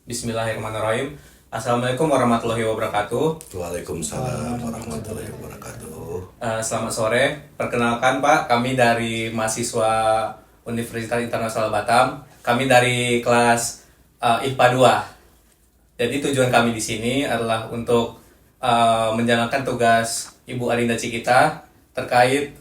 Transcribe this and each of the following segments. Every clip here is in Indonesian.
Bismillahirrahmanirrahim. Assalamualaikum warahmatullahi wabarakatuh. Waalaikumsalam warahmatullahi wabarakatuh. Selamat sore. Perkenalkan Pak, kami dari mahasiswa Universitas Internasional Batam. Kami dari kelas IPA 2. Jadi tujuan kami di sini adalah untuk menjalankan tugas Ibu Arinda Cikita terkait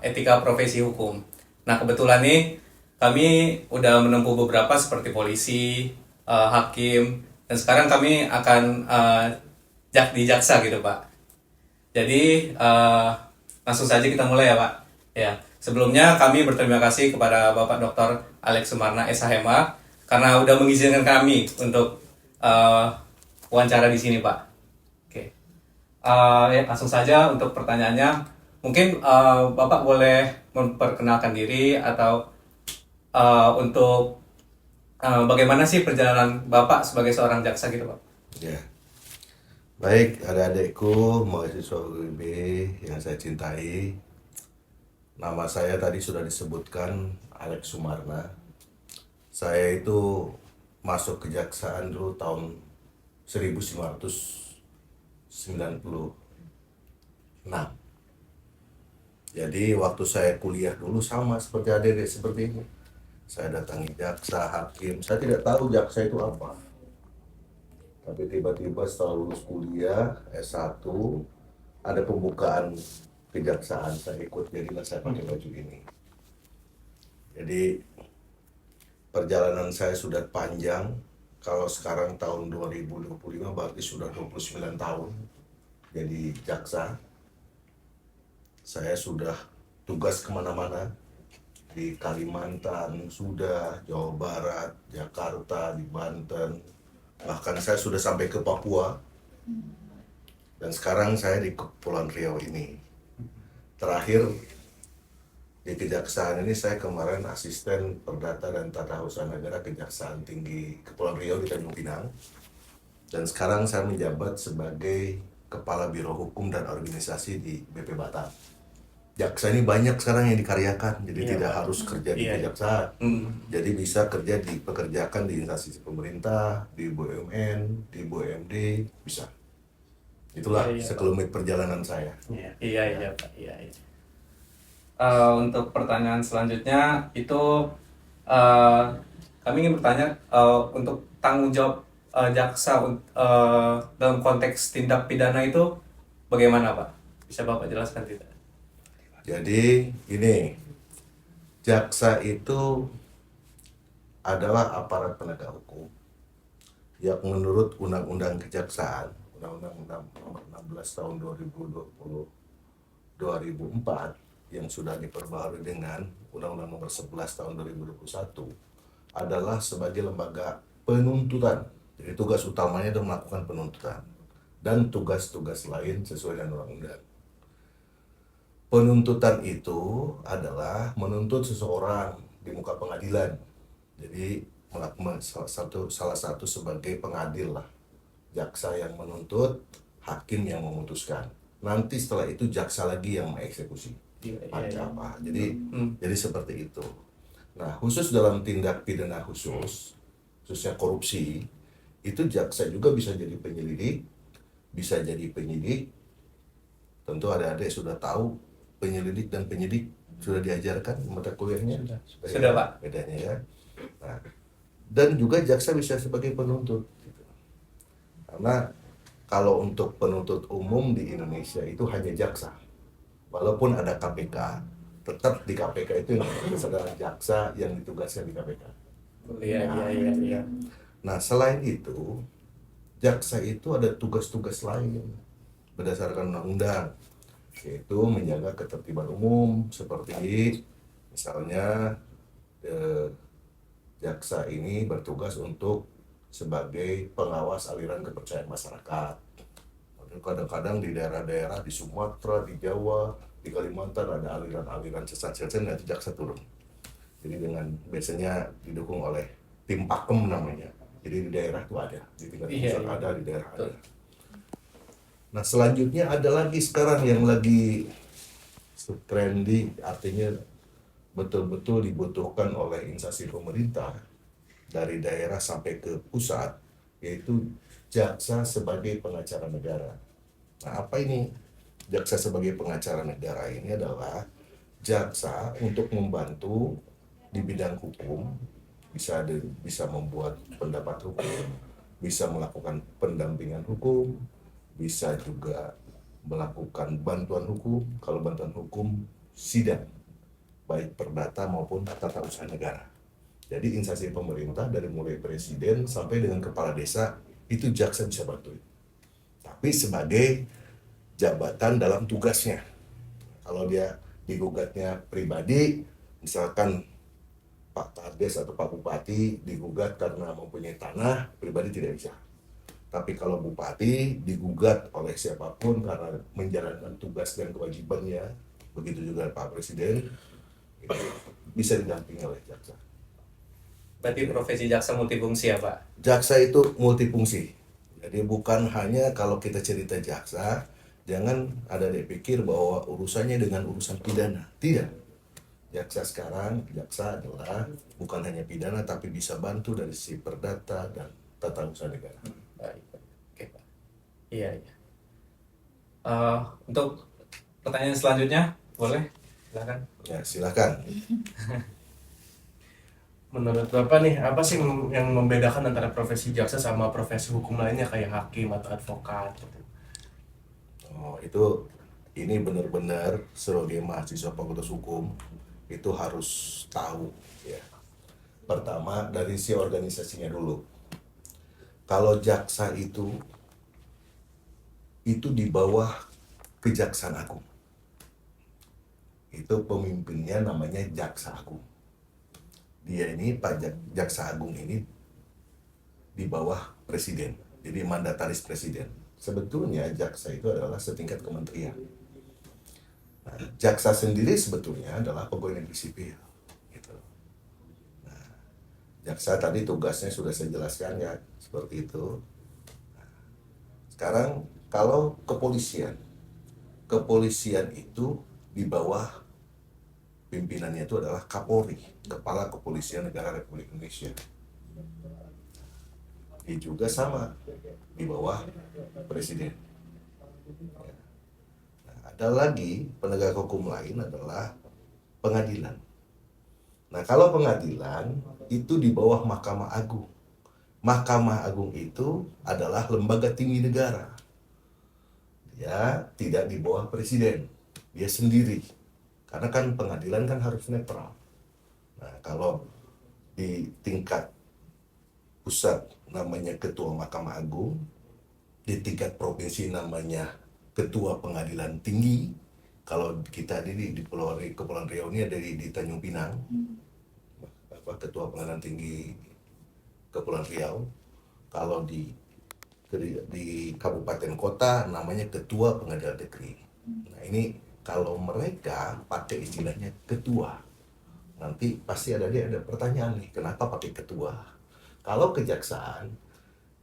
etika profesi hukum. Nah, kebetulan nih kami udah menempuh beberapa seperti polisi, hakim, dan sekarang kami akan di jaksa gitu Pak. Jadi langsung saja kita mulai ya Pak. Ya, sebelumnya kami berterima kasih kepada Bapak Dr. Alex Sumarna SHMA karena udah mengizinkan kami untuk wawancara di sini Pak. Oke. Ya, langsung saja untuk pertanyaannya. Mungkin Bapak boleh memperkenalkan diri atau untuk bagaimana sih perjalanan Bapak sebagai seorang jaksa gitu Pak? Ya, baik adik-adikku mahasiswa UIB yang saya cintai. Nama saya tadi sudah disebutkan Alex Sumarna. Saya itu masuk kejaksaan dulu tahun 1996. Jadi waktu saya kuliah dulu sama seperti adik-adik seperti ini. Saya datangi jaksa, hakim. Saya tidak tahu jaksa itu apa. Tapi tiba-tiba setelah lulus kuliah S1 ada pembukaan kejaksaan, saya ikut, jadilah saya pakai baju ini. Jadi perjalanan saya sudah panjang. Kalau sekarang tahun 2025 berarti sudah 29 tahun jadi jaksa. Saya sudah tugas kemana-mana, di Kalimantan sudah, Jawa Barat, Jakarta, di Banten, bahkan saya sudah sampai ke Papua, dan sekarang saya di Kepulauan Riau ini. Terakhir di kejaksaan ini saya kemarin asisten Perdata dan Tata Usaha Negara Kejaksaan Tinggi Kepulauan Riau di Tanjung Pinang, dan sekarang saya menjabat sebagai Kepala Biro Hukum dan Organisasi di BP Batam. Jaksa ini banyak sekarang yang dikaryakan, jadi tidak harus kerja di kejaksaan. Jadi bisa kerja pekerjakan di instansi pemerintah, di BUMN, di BUMD, bisa. Itulah sekelumit perjalanan saya. Iya Pak. Iya. Untuk pertanyaan selanjutnya itu kami ingin bertanya untuk tanggung jawab jaksa dalam konteks tindak pidana itu bagaimana Pak? Bisa Bapak jelaskan tidak? Jadi ini, jaksa itu adalah aparat penegak hukum yang menurut Undang-Undang Kejaksaan, Undang-Undang Nomor 16 Tahun 2004 yang sudah diperbaharui dengan Undang-Undang Nomor 11 Tahun 2021, adalah sebagai lembaga penuntutan. Jadi tugas utamanya adalah melakukan penuntutan dan tugas-tugas lain sesuai dengan undang-undang. Penuntutan itu adalah menuntut seseorang di muka pengadilan. Jadi salah satu sebagai pengadil lah. Jaksa yang menuntut, hakim yang memutuskan. Nanti setelah itu jaksa lagi yang mengeksekusi. Apa. Jadi seperti itu. Nah, khusus dalam tindak pidana khususnya korupsi, itu jaksa juga bisa jadi penyelidik, bisa jadi penyidik. Tentu adik-adik sudah tahu penyelidik dan penyidik sudah diajarkan mata kuliahnya. Sudah Pak. Bedanya ya. Nah, dan juga jaksa bisa sebagai penuntut. Gitu. Karena kalau untuk penuntut umum di Indonesia itu hanya jaksa. Walaupun ada KPK, tetap di KPK itu yang adalah jaksa yang ditugaskan di KPK. Iya. Nah, selain itu, jaksa itu ada tugas-tugas lain berdasarkan undang-undang, yaitu menjaga ketertiban umum, seperti misalnya jaksa ini bertugas untuk sebagai pengawas aliran kepercayaan masyarakat. Kadang-kadang di daerah-daerah di Sumatera, di Jawa, di Kalimantan ada aliran-aliran sesat-sesat, nanti jaksa turun. Jadi biasanya didukung oleh tim pakem namanya. Jadi di daerah itu ada, di tingkat pusat ada, di daerah ada. Nah, selanjutnya ada lagi sekarang yang lagi trendy, artinya betul-betul dibutuhkan oleh instansi pemerintah, dari daerah sampai ke pusat, yaitu jaksa sebagai pengacara negara. Nah, apa ini jaksa sebagai pengacara negara? Ini adalah jaksa untuk membantu di bidang hukum, bisa membuat pendapat hukum, bisa melakukan pendampingan hukum, bisa juga melakukan bantuan hukum. Kalau bantuan hukum, sidang, baik perdata maupun tata usaha negara. Jadi instansi pemerintah dari mulai presiden sampai dengan kepala desa itu jaksa bisa bantu. Tapi sebagai jabatan dalam tugasnya. Kalau dia digugatnya pribadi, misalkan Pak Kades atau Pak Bupati digugat karena mempunyai tanah, pribadi tidak bisa. Tapi kalau bupati digugat oleh siapapun karena menjalankan tugas dan kewajibannya, begitu juga Pak Presiden, itu bisa didampingi oleh jaksa. Berarti profesi jaksa multifungsi ya Pak? Jaksa itu multifungsi. Jadi bukan hanya kalau kita cerita jaksa, jangan ada yang pikir bahwa urusannya dengan urusan pidana. Tidak. Jaksa adalah bukan hanya pidana tapi bisa bantu dari sisi perdata dan tata usaha negara. Baik. Oke Pak. Iya, iya. Untuk pertanyaan selanjutnya, boleh? Silakan. Ya, silakan. Menurut Bapak nih, apa sih yang membedakan antara profesi jaksa sama profesi hukum lainnya kayak hakim atau advokat gitu? Oh, ini benar-benar sebagai mahasiswa Fakultas Hukum itu harus tahu ya. Pertama dari si organisasinya dulu. Kalau jaksa itu di bawah Kejaksaan Agung. Itu pemimpinnya namanya Jaksa Agung. Dia ini Jaksa Agung ini di bawah presiden, jadi mandataris presiden. Sebetulnya jaksa itu adalah setingkat kementerian. Nah, jaksa sendiri sebetulnya adalah pegawai negeri sipil. Gitu. Nah, jaksa tadi tugasnya sudah saya jelaskan ya, seperti itu. Nah, sekarang kalau kepolisian itu di bawah pimpinannya itu adalah Kapolri, Kepala Kepolisian Negara Republik Indonesia. Dia juga sama di bawah presiden. Nah, ada lagi penegak hukum lain adalah pengadilan. Nah, kalau pengadilan itu di bawah Mahkamah Agung. Mahkamah Agung itu adalah lembaga tinggi negara. Dia tidak di bawah presiden, dia sendiri. Karena kan pengadilan kan harus netral. Nah, kalau di tingkat pusat namanya Ketua Mahkamah Agung, di tingkat provinsi namanya Ketua Pengadilan Tinggi. Kalau kita di Kepulauan Riau ini ada di Tanjung Pinang, Ketua Pengadilan Tinggi Kepulauan Riau. Kalau di kabupaten kota namanya Ketua Pengadilan Negeri. Nah, ini kalau mereka pakai istilahnya ketua, nanti pasti ada pertanyaan nih, kenapa pakai ketua? Kalau kejaksaan,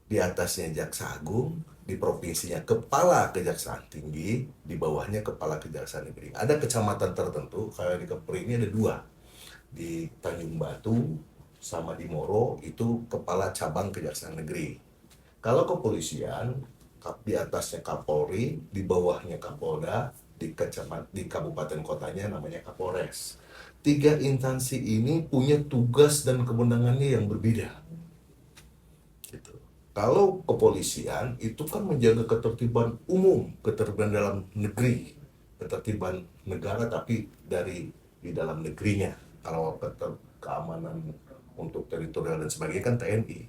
di atasnya Jaksa Agung, di provinsinya Kepala Kejaksaan Tinggi, di bawahnya Kepala Kejaksaan Negeri. Ada kecamatan tertentu, kayak di Kepri ini ada 2, di Tanjung Batu sama di Moro, itu Kepala Cabang Kejaksaan Negeri. Kalau kepolisian, di atasnya Kapolri, di bawahnya Kapolda, di kabupaten kotanya namanya Kapolres. 3 instansi ini punya tugas dan kewenangannya yang berbeda. Gitu. Kalau kepolisian itu kan menjaga ketertiban umum, ketertiban dalam negeri, ketertiban negara tapi di dalam negerinya. Kalau keamanan untuk teritorial dan sebagainya kan TNI.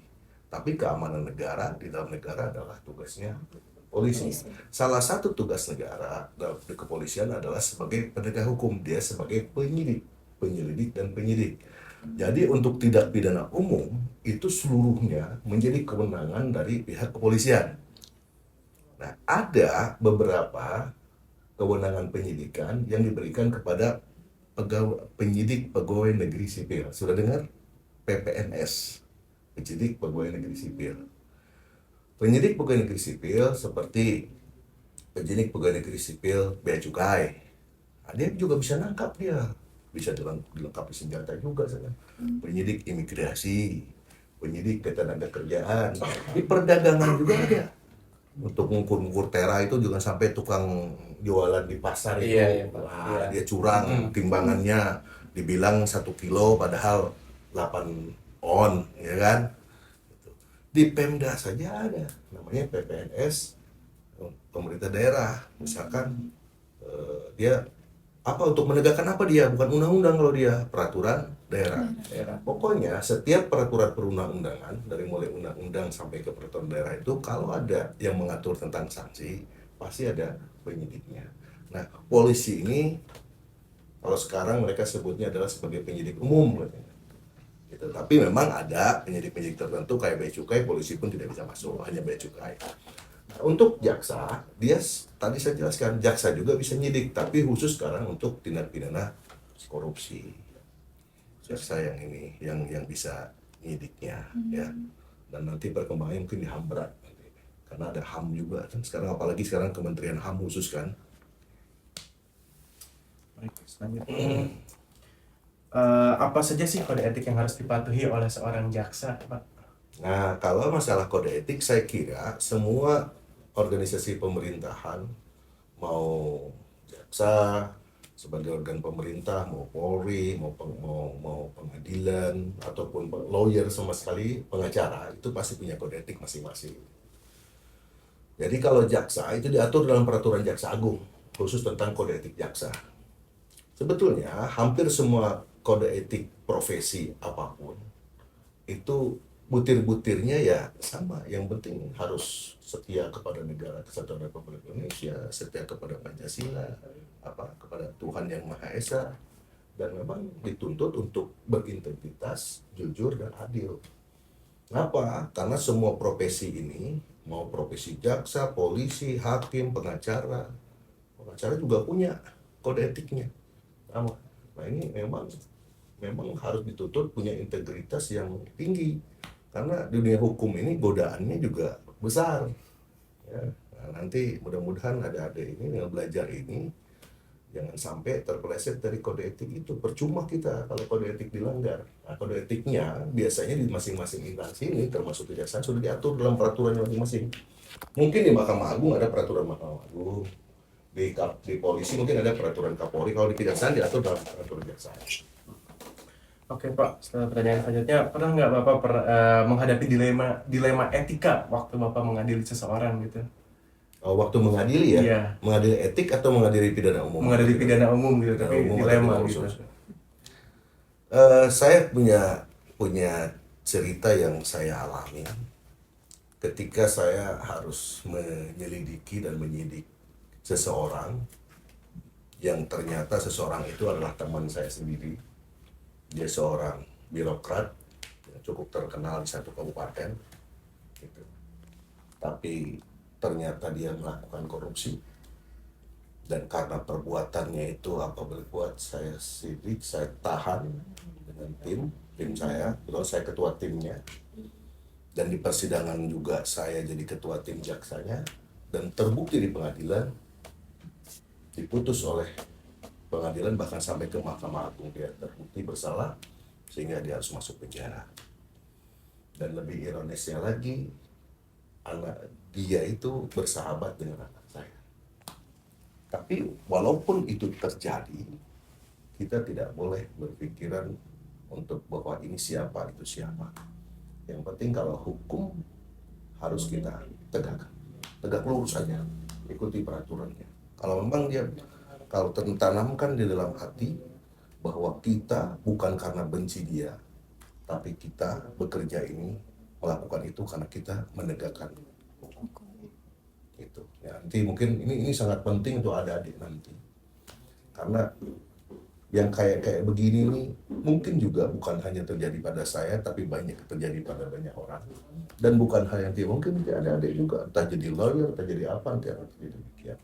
Tapi keamanan negara di dalam negara adalah tugasnya polisi. Salah satu tugas negara di kepolisian adalah sebagai penegak hukum. Dia sebagai penyelidik dan penyidik. Jadi untuk tindak pidana umum itu seluruhnya menjadi kewenangan dari pihak kepolisian. Nah, ada beberapa kewenangan penyidikan yang diberikan kepada penyidik pegawai negeri sipil. Sudah dengar? PPNS, penyidik pegawai negeri sipil. Penyidik pegawai negeri sipil seperti penyidik pegawai negeri sipil bea cukai. Nah, dia juga bisa nangkap dia, bisa dilengkapi senjata juga. Penyidik imigrasi, penyidik ketenaga kerjaan, di perdagangan juga ada. Untuk mengukur tera itu juga sampai tukang jualan di pasar itu, Iya, Pak. wah, Iya. dia curang timbangannya, dibilang 1 kilo padahal 8 on, ya kan? Di Pemda saja ada, namanya PPNS, pemerintah daerah, misalkan dia apa untuk menegakkan apa, dia bukan undang-undang, kalau dia peraturan daerah. Daerah. Pokoknya setiap peraturan perundang-undangan dari mulai undang-undang sampai ke peraturan daerah itu kalau ada yang mengatur tentang sanksi pasti ada penyidiknya. Nah, polisi ini kalau sekarang mereka sebutnya adalah sebagai penyidik umum katanya. Gitu. Tapi memang ada penyidik-penyidik tertentu kayak bea cukai, polisi pun tidak bisa masuk, hanya bea cukai. Nah, untuk jaksa, tadi saya jelaskan, jaksa juga bisa nyidik, tapi khusus sekarang untuk tindak pidana korupsi. Jaksa yang ini, yang bisa nyidiknya, ya. Dan nanti perkembangannya mungkin di HAM berat, nanti. Karena ada HAM juga, dan sekarang apalagi sekarang Kementerian HAM khusus kan. Baik, selanjutnya apa saja sih kode etik yang harus dipatuhi oleh seorang jaksa, Pak? Nah, kalau masalah kode etik, saya kira semua organisasi pemerintahan, mau jaksa sebagai organ pemerintah, mau Polri, mau pengadilan, ataupun lawyer sama sekali, pengacara, itu pasti punya kode etik masing-masing. Jadi kalau jaksa itu diatur dalam peraturan Jaksa Agung, khusus tentang kode etik jaksa. Sebetulnya hampir semua kode etik profesi apapun, itu butir-butirnya ya sama. Yang penting harus setia kepada negara kesatuan Republik Indonesia, setia kepada Pancasila, kepada Tuhan Yang Maha Esa, dan memang dituntut untuk berintegritas, jujur, dan adil. Kenapa? Karena semua profesi ini, mau profesi jaksa, polisi, hakim, pengacara juga punya kode etiknya. Nah, ini memang harus dituntut punya integritas yang tinggi, karena dunia hukum ini godaannya juga besar, ya. Nah, nanti mudah-mudahan adik-adik ini yang belajar ini jangan sampai terpeleset dari kode etik itu. Percuma kita kalau kode etik dilanggar. Nah, kode etiknya biasanya di masing-masing instansi ini, termasuk kejaksaan, sudah diatur dalam peraturan masing-masing. Mungkin di Mahkamah Agung ada peraturan Mahkamah Agung, di polisi mungkin ada peraturan Kapolri, kalau di kejaksaan diatur dalam peraturan kejaksaan. Oke, Pak, setelah pertanyaan selanjutnya, pernah nggak Bapak menghadapi dilema etika waktu Bapak mengadili seseorang gitu? Waktu mengadili ya, Iya. mengadili etik atau mengadili pidana umum? Mengadili pidana umum gitu, Pidana tapi umum atau dilema pidana gitu. khusus. Saya punya cerita yang saya alami ketika saya harus menyelidiki dan menyidik seseorang yang ternyata seseorang itu adalah teman saya sendiri. Dia seorang birokrat yang cukup terkenal di satu kabupaten, gitu. Tapi ternyata dia melakukan korupsi, dan karena perbuatannya itu berbuat, saya sidik, saya tahan dengan tim saya, kalau saya ketua timnya, dan di persidangan juga saya jadi ketua tim jaksanya, dan terbukti di pengadilan, diputus oleh pengadilan, bahkan sampai ke Mahkamah Agung dia terbukti bersalah sehingga dia harus masuk penjara. Dan lebih ironisnya lagi, anak dia itu bersahabat dengan anak saya. Tapi walaupun itu terjadi, kita tidak boleh berpikiran untuk bahwa ini siapa, itu siapa. Yang penting kalau hukum harus kita tegak lurus saja, ikuti peraturannya. Kalau memang dia, kalau tertanamkan di dalam hati bahwa kita bukan karena benci dia, tapi kita bekerja ini, melakukan itu karena kita menegakkan hukum. Gitu. Ya, nanti mungkin ini sangat penting untuk adik-adik nanti, karena yang kayak begini nih mungkin juga bukan hanya terjadi pada saya, tapi banyak terjadi pada banyak orang, dan bukan hal yang mungkin ada adik juga, entah jadi lawyer, entah jadi apa, nanti akan jadi demikian.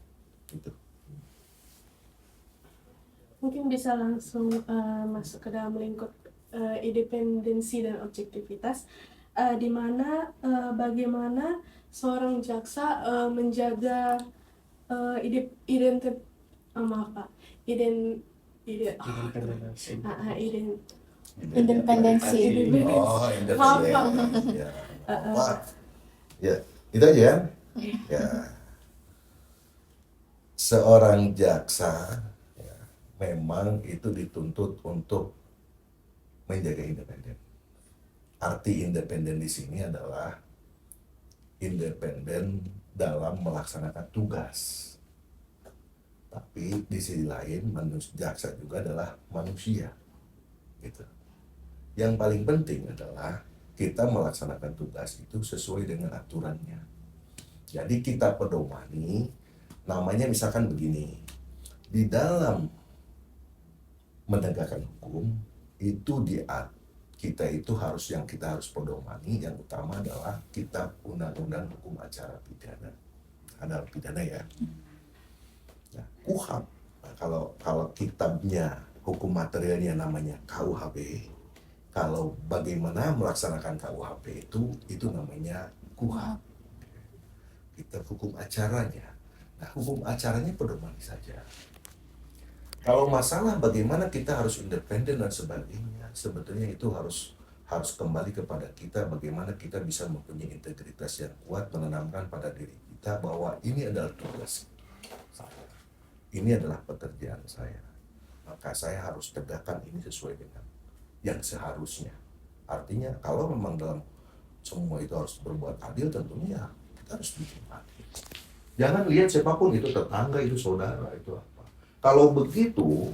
Gitu. Mungkin bisa langsung masuk ke dalam lingkup independensi dan objektivitas, di mana bagaimana seorang jaksa menjaga Independensi. Di media Independensi. apalagi. Oh, independensi. Apa? Ya, apa? Ya, itu aja kan? Ya, seorang jaksa ya, memang itu dituntut untuk menjaga independen. Arti independen di sini adalah independen dalam melaksanakan tugas. Tapi di sisi lain jaksa juga adalah manusia. Gitu. Yang paling penting adalah kita melaksanakan tugas itu sesuai dengan aturannya. Jadi kita pedomani, namanya misalkan begini, di dalam menegakkan hukum itu kita itu yang kita harus pedomani, yang utama adalah kitab undang-undang hukum acara pidana. Ada pidana ya. Nah, KUHP. Nah, kalau kitabnya hukum materialnya namanya KUHP. Kalau bagaimana melaksanakan KUHP itu namanya KUHP. Kitab hukum acaranya. Nah, hukum acaranya pedomani saja. Kalau masalah bagaimana kita harus independen dan sebagainya, sebetulnya itu harus kembali kepada kita, bagaimana kita bisa mempunyai integritas yang kuat, menanamkan pada diri kita bahwa ini adalah tugas saya, ini adalah pekerjaan saya, maka saya harus tegakkan ini sesuai dengan yang seharusnya. Artinya kalau memang dalam semua itu harus berbuat adil, tentunya kita harus bikin adil. Jangan lihat siapapun, itu tetangga, itu saudara, itu apa. Kalau begitu,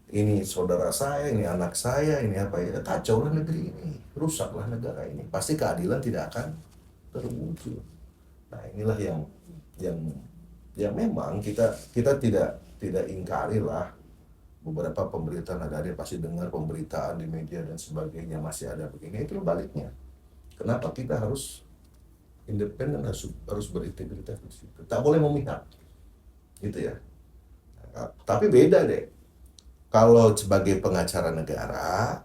ini saudara saya, ini anak saya, ini apa ya, kacaulah negeri ini, rusaklah negara ini. Pasti keadilan tidak akan terwujud. Nah, inilah yang memang kita tidak ingkari lah. Beberapa pemberitaan ada pasti dengar pemberitaan di media dan sebagainya, masih ada begini, itu baliknya. Kenapa kita harus independen, harus berintegritas di situ. Tak boleh memihak. Gitu ya. Tapi beda deh. Kalau sebagai pengacara negara,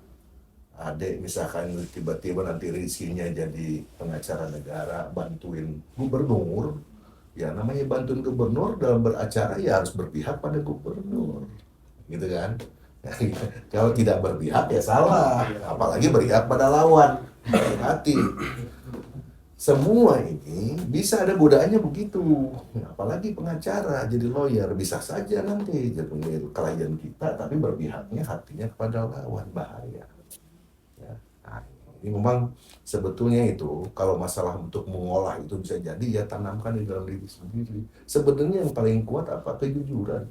adik misalkan tiba-tiba nanti rezekinya jadi pengacara negara, bantuin gubernur, ya namanya bantuin gubernur dalam beracara ya harus berpihak pada gubernur, gitu kan? Kalau tidak berpihak ya salah, apalagi berpihak pada lawan, hati. Semua ini bisa ada godaannya begitu, apalagi pengacara jadi lawyer, bisa saja nanti jadi klien kita tapi berpihaknya hatinya kepada lawan, bahaya ya. Nah, ini memang sebetulnya itu kalau masalah untuk mengolah itu bisa jadi ya tanamkan di dalam diri sendiri. Sebenarnya yang paling kuat apa? Kejujuran.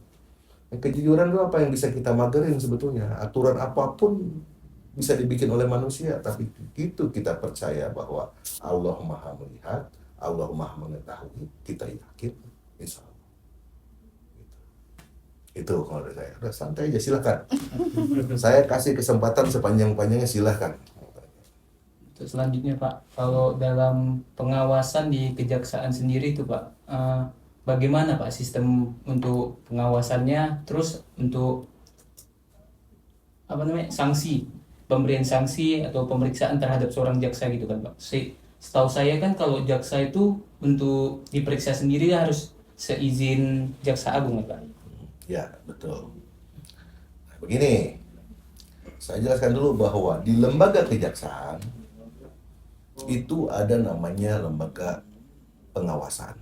Kejujuran itu apa yang bisa kita magerin sebetulnya. Aturan apapun bisa dibikin oleh manusia, tapi itu kita percaya bahwa Allah Maha melihat, Allah Maha mengetahui, kita yakin, insya Allah. Itu kalau dari saya. Udah santai aja, silakan. Saya kasih kesempatan sepanjang-panjangnya, silakan. Terus selanjutnya Pak, kalau dalam pengawasan di kejaksaan sendiri itu Pak, bagaimana Pak sistem untuk pengawasannya, terus untuk sanksi, pemberian sanksi atau pemeriksaan terhadap seorang jaksa gitu kan Pak. Setahu saya kan kalau jaksa itu untuk diperiksa sendiri harus seizin jaksa agung Pak. Ya, betul. Nah, begini, saya jelaskan dulu bahwa di lembaga kejaksaan itu ada namanya lembaga pengawasan.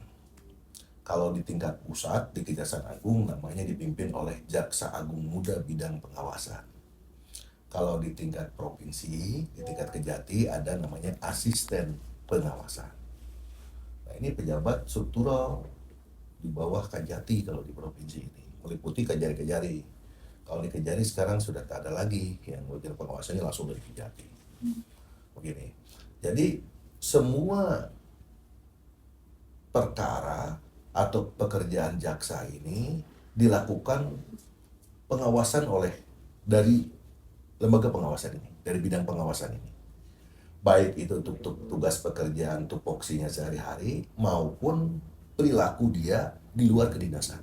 Kalau di tingkat pusat, di Kejaksaan Agung namanya dipimpin oleh Jaksa Agung Muda Bidang Pengawasan. Kalau di tingkat provinsi, di tingkat Kejati ada namanya asisten pengawasan. Nah, ini pejabat struktural di bawah Kejati kalau di provinsi ini, meliputi Kejari-Kejari. Kalau di Kejari sekarang sudah tak ada lagi yang bagian pengawasannya langsung dari Kejati. Begini. Jadi semua perkara atau pekerjaan jaksa ini dilakukan pengawasan dari lembaga pengawasan ini, dari bidang pengawasan ini. Baik itu untuk tugas pekerjaan, tupoksinya sehari-hari, maupun perilaku dia di luar kedinasan.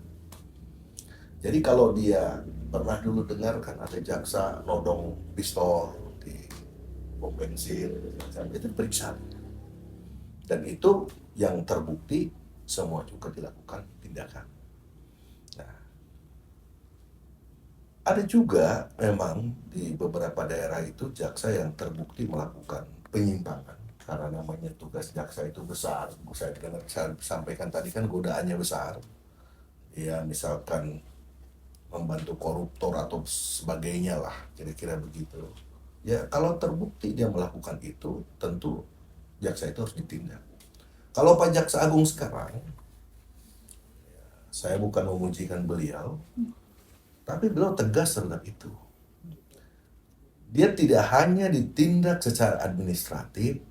Jadi kalau dia pernah dulu dengar kan ada jaksa nodong pistol di pom bensin, itu diperiksa. Dan itu yang terbukti semua juga dilakukan tindakan. Nah, Ada juga memang di beberapa daerah itu jaksa yang terbukti melakukan penyimpangan karena namanya tugas jaksa itu besar. Saya sampaikan tadi kan godaannya besar. Ya misalkan membantu koruptor atau sebagainya lah, kira-kira begitu. Ya kalau terbukti dia melakukan itu, tentu jaksa itu harus ditindak. Kalau Pak Jaksa Agung sekarang, saya bukan memujikan beliau, tapi beliau tegas terhadap itu. Dia tidak hanya ditindak secara administratif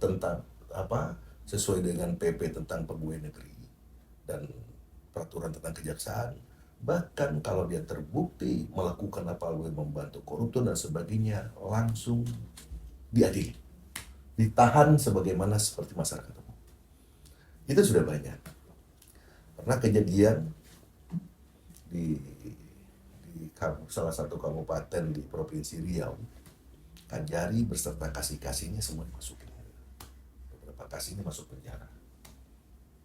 tentang sesuai dengan PP tentang pegawai negeri dan peraturan tentang kejaksaan, bahkan kalau dia terbukti melakukan apa membantu koruptor dan sebagainya, langsung diadili, ditahan sebagaimana seperti masyarakat umum. Itu sudah banyak. Pernah kejadian di salah satu kabupaten di Provinsi Riau, Kajari beserta kasih-kasihnya semua dimasukin. Beberapa kasihnya masuk penjara.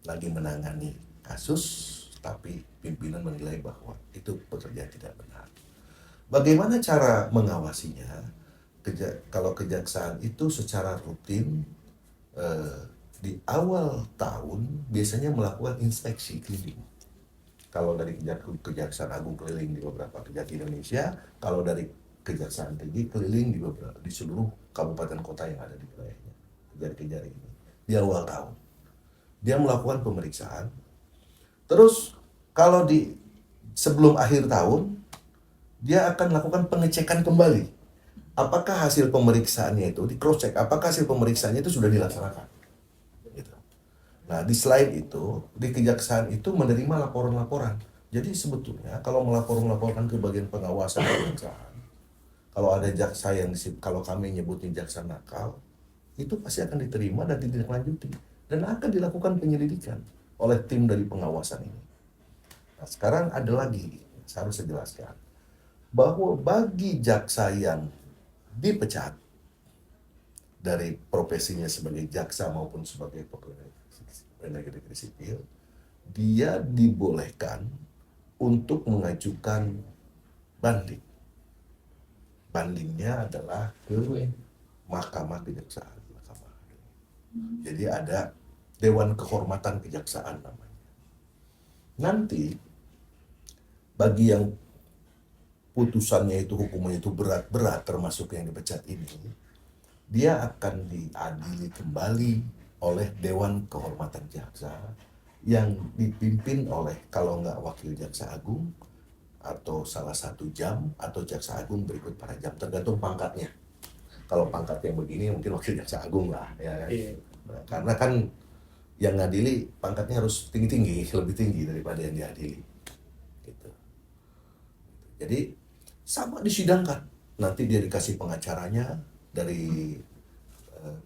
Lagi menangani kasus, tapi pimpinan menilai bahwa itu pekerjaan tidak benar. Bagaimana cara mengawasinya? Kalau kejaksaan itu secara rutin di awal tahun biasanya melakukan inspeksi keliling. Kalau dari Kejaksaan Agung keliling di beberapa kejaksaan Indonesia, kalau dari Kejaksaan Tinggi keliling di seluruh kabupaten kota yang ada di wilayahnya. Kejari-kejari ini di awal tahun dia melakukan pemeriksaan. Terus kalau sebelum akhir tahun dia akan melakukan pengecekan kembali. Apakah hasil pemeriksaannya itu di cross check? Apakah hasil pemeriksaannya itu sudah dilaksanakan? Gitu. Nah, di slide itu, di kejaksaan itu menerima laporan-laporan. Jadi sebetulnya kalau melaporkan ke bagian pengawasan kejaksaan, kalau ada jaksa yang kalau kami nyebutnya jaksa nakal, itu pasti akan diterima dan ditindaklanjuti dan akan dilakukan penyelidikan oleh tim dari pengawasan ini. Nah, sekarang ada lagi, saya harus jelaskan bahwa bagi jaksa yang dipecat dari profesinya sebagai jaksa maupun sebagai pegawai negeri sipil, dia dibolehkan untuk mengajukan banding. Bandingnya adalah ke Mahkamah Kejaksaan. Jadi ada Dewan Kehormatan Kejaksaan namanya. Nanti bagi yang putusannya itu, hukumannya itu berat-berat, termasuk yang dipecat ini, dia akan diadili kembali oleh Dewan Kehormatan Jaksa yang dipimpin oleh, kalau nggak Wakil Jaksa Agung atau salah satu jam atau Jaksa Agung berikut para jam, tergantung pangkatnya. Kalau pangkat yang begini mungkin Wakil Jaksa Agung lah, ya. Nah, karena kan yang ngadili pangkatnya harus tinggi-tinggi, lebih tinggi daripada yang diadili. Gitu. Jadi sama disidangkan. Nanti dia dikasih pengacaranya dari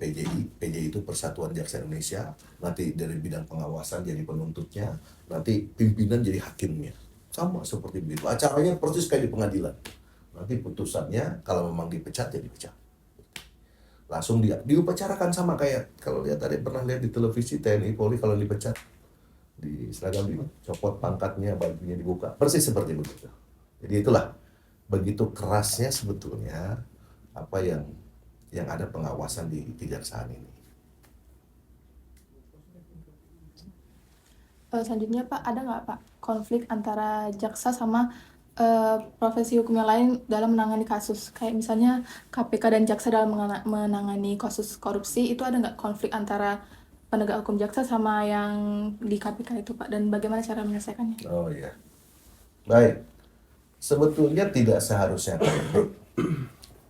PJI itu Persatuan Jaksa Indonesia, nanti dari bidang pengawasan jadi penuntutnya, nanti pimpinan jadi hakimnya. Sama seperti begitu. Acaranya persis kayak di pengadilan. Nanti putusannya kalau memang dipecat jadi dipecat. Langsung diupacarakan sama kayak kalau lihat tadi pernah lihat di televisi TNI Polri kalau dipecat di seragam dicopot pangkatnya, bajunya dibuka. Persis seperti begitu. Jadi itulah begitu kerasnya sebetulnya apa yang ada pengawasan di kejaksaan ini. Selanjutnya Pak, ada nggak Pak konflik antara jaksa sama profesi hukum yang lain dalam menangani kasus? Kayak misalnya KPK dan jaksa dalam menangani kasus korupsi, itu ada nggak konflik antara penegak hukum jaksa sama yang di KPK itu Pak? Dan bagaimana cara menyelesaikannya? Oh iya. Baik. Sebetulnya tidak seharusnya konflik.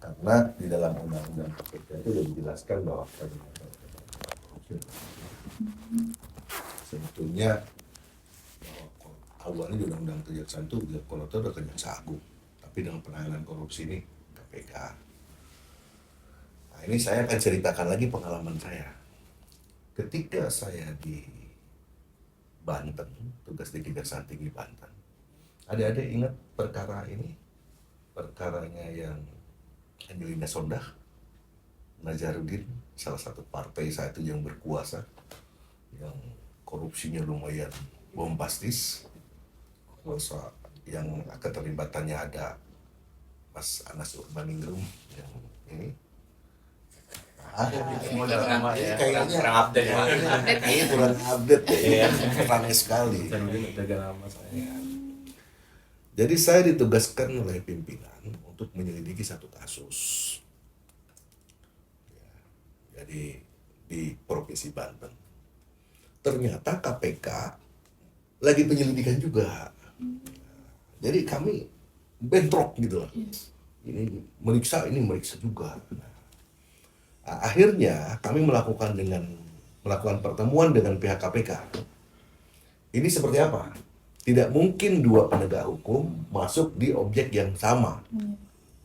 Karena di dalam undang-undang KPK itu sudah dijelaskan bahwa sebetulnya awalnya di undang-undang kejaksaan itu kalau itu udah Kejaksaan Agung, tapi dengan penanganan korupsi ini KPK. Nah, ini saya akan ceritakan lagi pengalaman saya. Ketika saya di Banten, tugas di Kejaksaan Tinggi Banten, adik-adik ingat perkara ini? Perkaranya yang Angelina Sondah, Nazarudin, salah satu partai saat itu yang berkuasa, yang korupsinya lumayan bombastis, masa yang keterlibatannya ada Mas Anas Urbaningrum yang ini. Udah lama ya, Kayaknya kurang update ya. Kayaknya kurang update ya. Ramai sekali. Saya mungkin jaga nama soalnya. Jadi saya ditugaskan oleh pimpinan untuk menyelidiki satu kasus. Ya, jadi di Provinsi Banten. Ternyata KPK lagi penyelidikan juga. Jadi kami bentrok gitu loh. Ini meriksa juga. Akhirnya kami melakukan pertemuan dengan pihak KPK. Ini seperti apa? Tidak mungkin dua penegak hukum masuk di objek yang sama.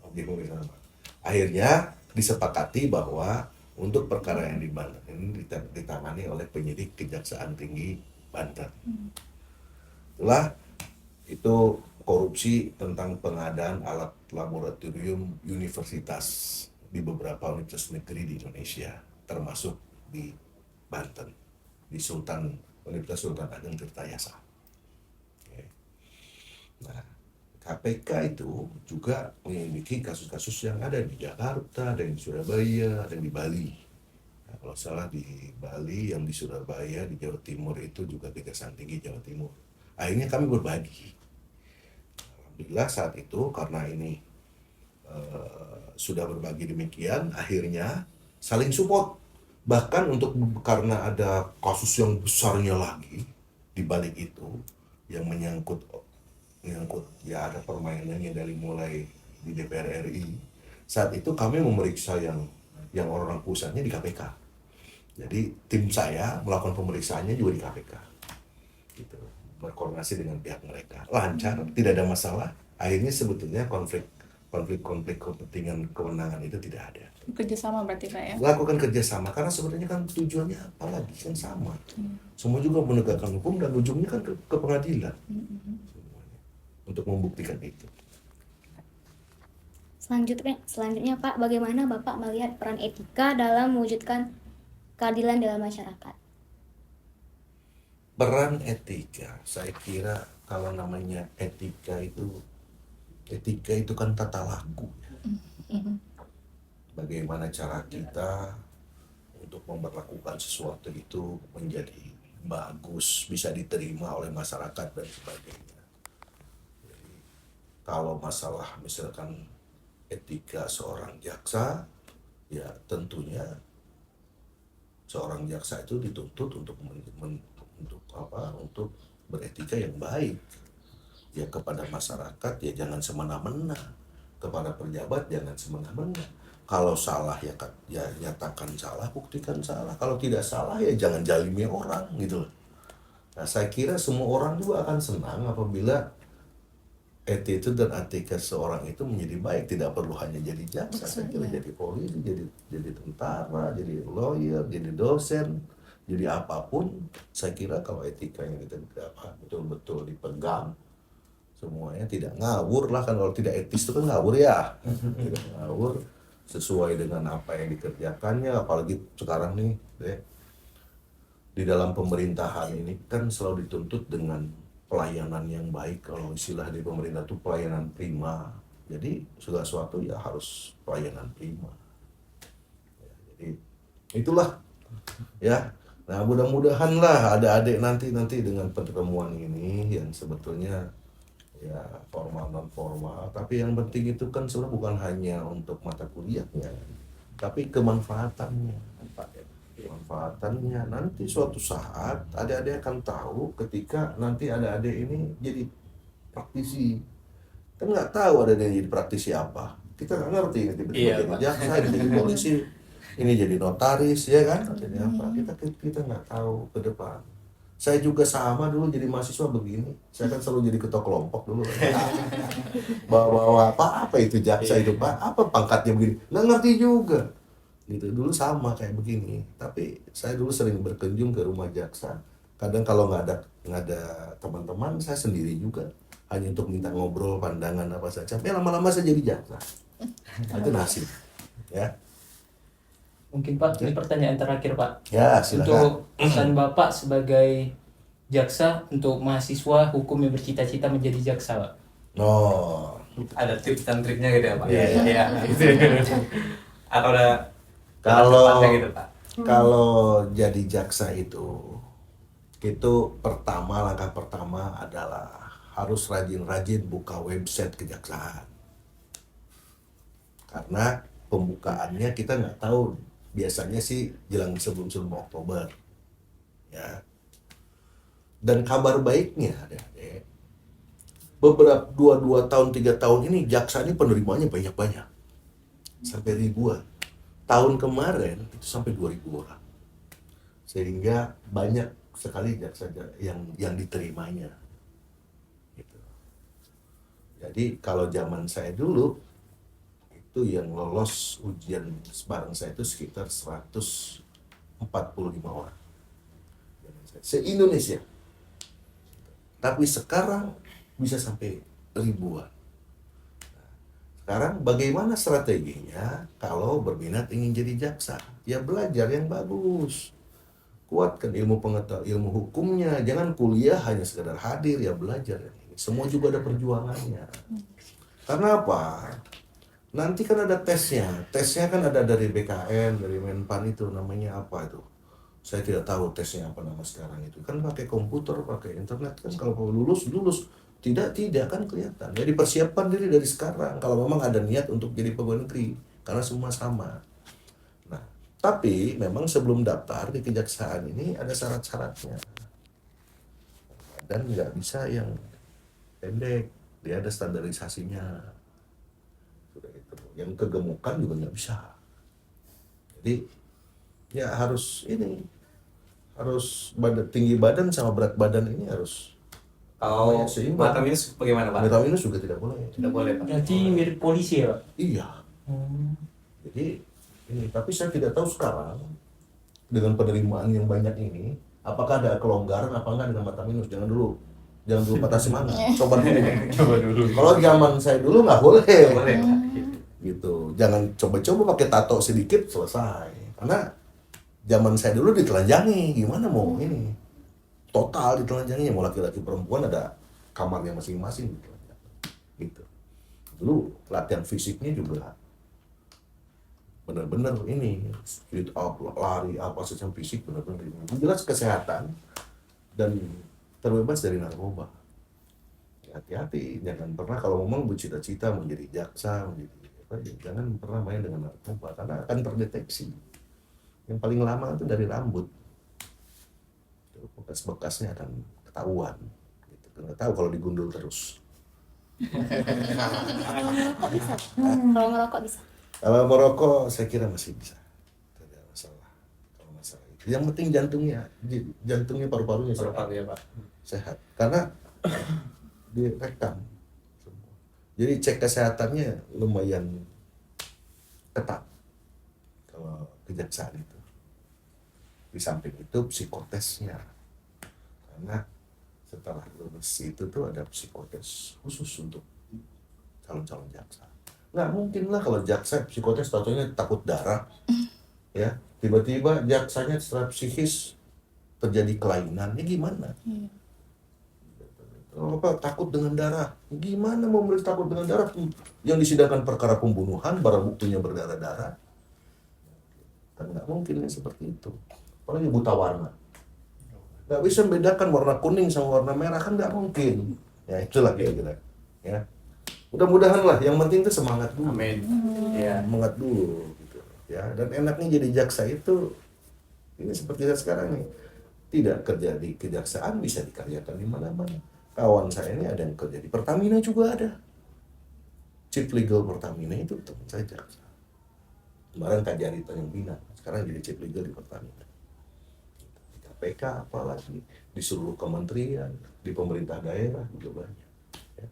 Objek yang sama. Akhirnya disepakati bahwa untuk perkara yang di Banten ini ditangani oleh penyidik Kejaksaan Tinggi Banten. Itulah itu korupsi tentang pengadaan alat laboratorium universitas di beberapa universitas negeri di Indonesia, termasuk di Banten, di Universitas Sultan Ageng Tirtayasa. Oke. Nah, KPK itu juga memiliki kasus-kasus yang ada di Jakarta, ada yang di Surabaya, ada yang di Bali. Nah, kalau salah di Bali, yang di Surabaya, di Jawa Timur itu juga Kejaksaan Tinggi Jawa Timur. Akhirnya kami berbagi. Alhamdulillah saat itu karena ini sudah berbagi demikian, akhirnya saling support. Bahkan karena ada kasus yang besarnya lagi di balik itu yang menyangkut ya ada permainannya dari mulai di DPR RI. Saat itu kami memeriksa yang orang pusatnya di KPK. Jadi tim saya melakukan pemeriksaannya juga di KPK. Gitu. Berkoordinasi dengan pihak mereka. Lancar, tidak ada masalah. Akhirnya sebetulnya konflik kepentingan kewenangan itu tidak ada. Kerjasama berarti Pak ya? Lakukan kerjasama karena sebenarnya kan tujuannya apa lagi kan sama. Semua juga menegakkan hukum dan ujungnya kan ke pengadilan. Semuanya. Untuk membuktikan itu. Selanjutnya Pak, bagaimana Bapak melihat peran etika dalam mewujudkan keadilan dalam masyarakat? Peran etika, saya kira kalau namanya etika itu kan tata laku. Bagaimana cara kita untuk memperlakukan sesuatu itu menjadi bagus, bisa diterima oleh masyarakat dan sebagainya. Jadi, kalau masalah misalkan etika seorang jaksa, ya tentunya seorang jaksa itu dituntut untuk untuk beretika yang baik. Ya kepada masyarakat ya jangan semena-mena, kepada pejabat jangan semena-mena. Kalau salah ya nyatakan salah, buktikan salah. Kalau tidak salah ya jangan zalimi orang gitu loh. Nah, saya kira semua orang juga akan senang apabila attitude dan etika seorang itu menjadi baik, tidak perlu hanya jadi jaksa, saya kira jadi polisi, jadi tentara, jadi lawyer, jadi dosen, jadi apapun. Saya kira kalau etika yang kita betul-betul dipegang, semuanya tidak ngawur lah kan. Kalau tidak etis itu kan ngawur ya. Tidak ngawur sesuai dengan apa yang dikerjakannya. Apalagi sekarang nih di dalam pemerintahan ini kan selalu dituntut dengan pelayanan yang baik. Kalau istilah di pemerintah itu pelayanan prima. Jadi segala sesuatu ya harus pelayanan prima ya, jadi itulah ya. Nah mudah-mudahan lah adik-adik nanti dengan pertemuan ini yang sebetulnya ya formal non formal, tapi yang penting itu kan sebenarnya bukan hanya untuk mata kuliahnya, tapi kemanfaatannya nanti suatu saat adik-adik akan tahu ketika nanti adik-adik ini jadi praktisi. Kan nggak tahu adik-adik jadi praktisi apa, kita nggak ngerti ini tiba-tiba jadi jaksa, ini jadi polisi, ini jadi notaris ya kan, jadi apa, kita nggak tahu ke depan. Saya juga sama dulu jadi mahasiswa begini. Saya kan selalu jadi ketua kelompok dulu. Bawa apa itu jaksa itu Pak? Apa pangkatnya begini? Nggak ngerti juga. Gitu dulu sama kayak begini. Tapi saya dulu sering berkunjung ke rumah jaksa. Kadang kalau nggak ada teman-teman, saya sendiri juga. Hanya untuk minta ngobrol, pandangan apa saja. Ya lama-lama saya jadi jaksa. Itu nasib. Ya. Mungkin Pak, ini pertanyaan terakhir Pak. Ya silakan. Untuk pesan Bapak sebagai jaksa untuk mahasiswa hukum yang bercita-cita menjadi jaksa Pak. No, Ada tips dan triknya gitu ya Pak? Iya, iya. Iya, gitu. Atau ada Kalau tempatnya gitu Pak? kalau jadi jaksa itu langkah pertama adalah harus rajin-rajin buka website kejaksaan. Karena pembukaannya kita nggak tahu, biasanya sih jelang sebelum Oktober, ya. Dan kabar baiknya, adik-adik, beberapa 2 tahun 3 tahun ini jaksa ini penerimanya banyak-banyak, sampai ribuan. Tahun kemarin itu sampai 2.000 orang, sehingga banyak sekali jaksa yang diterimanya. Gitu. Jadi kalau zaman saya dulu itu yang lolos ujian bareng saya itu sekitar 145 orang se-Indonesia. Tapi sekarang bisa sampai ribuan. Sekarang bagaimana strateginya kalau berminat ingin jadi jaksa? Ya belajar yang bagus. Kuatkan ilmu pengetahuan, ilmu hukumnya. Jangan kuliah hanya sekedar hadir, ya belajar yang ini. Semua juga ada perjuangannya. Karena apa? Nanti kan ada tesnya. Tesnya kan ada dari BKN, dari Menpan itu, namanya apa itu? Saya tidak tahu tesnya apa nama sekarang itu. Kan pakai komputer, pakai internet kan, kalau lulus. Tidak kan kelihatan. Jadi persiapkan diri dari sekarang kalau memang ada niat untuk jadi pegawai negeri, karena semua sama. Nah, tapi memang sebelum daftar di kejaksaan ini ada syarat-syaratnya. Dan nggak bisa yang pendek, dia ada standarisasinya. Sudah itu. Yang kegemukan juga nggak bisa. Jadi ya harus tinggi badan sama berat badan ini harus Kalau seimbang. mata minus bagaimana Pak? Meta minus juga tidak boleh. Tidak boleh Pak? Berarti mirip polisi ya Pak? Iya. Jadi ini, tapi saya tidak tahu sekarang dengan penerimaan yang banyak ini, apakah ada kelonggaran apa enggak dengan mata minus. Jangan dulu patah semangat. Coba dulu. Kalau zaman saya dulu nggak boleh. Tidak boleh Pak? Gitu. Jangan coba-coba pakai tato sedikit selesai. Karena zaman saya dulu ditelanjangi, gimana mau ini? Total ditelanjanginya, mau laki-laki perempuan ada kamarnya masing-masing gitu. Dulu latihan fisiknya juga benar-benar ini speed up, lari apa secara fisik benar-benar ini. Jelas kesehatan dan terbebas dari narkoba. Hati-hati, jangan pernah kalau memang bercita-cita menjadi jaksa, jangan pernah main dengan narkoba karena akan terdeteksi. Yang paling lama itu dari rambut. Bekas-bekasnya akan ketahuan gitu. Nggak tahu kalau digundul terus. Kalau merokok bisa? Kalau merokok bisa? Kalau merokok saya kira masih bisa, tidak ada masalah. Kalau masalah itu, yang penting jantungnya paru-parunya sehat. Paru-paru ya Pak? Sehat, karena direkam semua. Jadi cek kesehatannya lumayan ketat kalau kejaksaan itu. Di samping itu psikotesnya, karena setelah lulus itu tuh ada psikotes khusus untuk calon-calon jaksa. Nggak mungkin lah kalau jaksa psikotes tatonya takut darah, ya tiba-tiba jaksanya secara psikis terjadi kelainan, ya gimana? Apa takut dengan darah? Gimana mau mereka takut dengan darah? Yang disidangkan perkara pembunuhan, barang buktinya berdarah-darah, kan nggak mungkin seperti itu. Apalagi buta warna, nggak bisa membedakan warna kuning sama warna merah, kan nggak mungkin. Ya itulah kira-kira. Ya, mudah-mudahan lah. Yang penting itu semangat dulu. Amin. Ya. Semangat dulu, gitu. Ya, dan enaknya jadi jaksa itu ini seperti saya sekarang nih, tidak kerja di kejaksaan bisa dikerjakan di mana-mana. Kawan saya ini ada yang kerja di Pertamina juga ada. Chief Legal Pertamina itu teman saya jaksa. Kemarin Kajari Tanjung Pinang, sekarang jadi Chief Legal di Pertamina. KPK apalagi di seluruh kementerian, di pemerintah daerah juga banyak. Ya.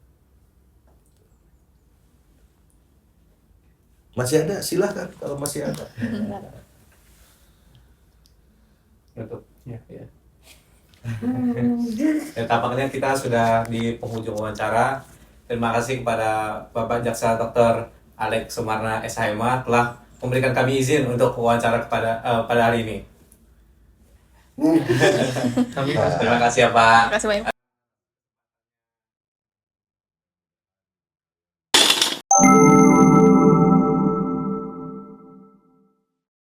Masih ada, silahkan kalau masih ada. Untuk ya. Dan tampaknya kita sudah di penghujung wawancara. Terima kasih kepada Bapak Jaksa Dr. Alex Sumarna SHMA telah memberikan kami izin untuk wawancara pada hari ini. Terima kasih ya Pak. Terima kasih banyak.